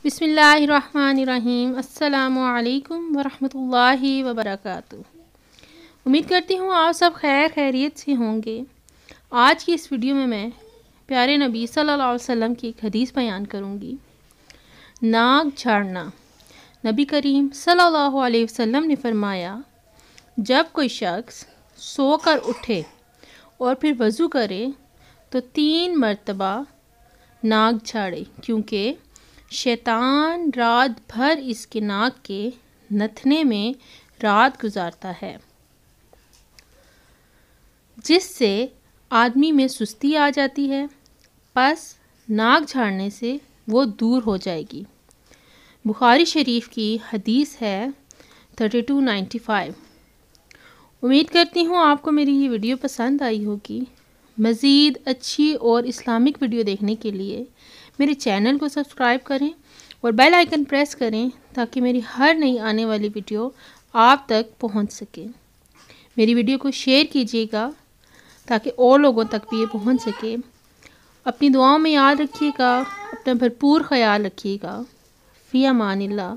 بسم اللہ الرحمن الرحیم۔ السلام علیکم ورحمۃ اللہ وبرکاتہ۔ امید کرتی ہوں آپ سب خیریت سے ہوں گے۔ آج کی اس ویڈیو میں پیارے نبی صلی اللہ علیہ وسلم کی ایک حدیث بیان کروں گی۔ ناک جھاڑنا۔ نبی کریم صلی اللہ علیہ وسلم نے فرمایا، جب کوئی شخص سو کر اٹھے اور پھر وضو کرے تو 3 مرتبہ ناک جھاڑے، کیونکہ شیطان رات بھر اس کے ناک کے نتھنے میں رات گزارتا ہے، جس سے آدمی میں سستی آ جاتی ہے، پس ناک جھاڑنے سے وہ دور ہو جائے گی۔ بخاری شریف کی حدیث ہے 3295۔ امید کرتی ہوں آپ کو میری یہ ویڈیو پسند آئی ہوگی۔ مزید اچھی اور اسلامک ویڈیو دیکھنے کے لیے میرے چینل کو سبسکرائب کریں اور بیل آئیکن پریس کریں تاکہ میری ہر نئی آنے والی ویڈیو آپ تک پہنچ سکے۔ میری ویڈیو کو شیئر کیجیے گا تاکہ اور لوگوں تک بھی یہ پہنچ سکے۔ اپنی دعاؤں میں یاد رکھیے گا، اپنا بھرپور خیال رکھیے گا۔ فی امان اللہ۔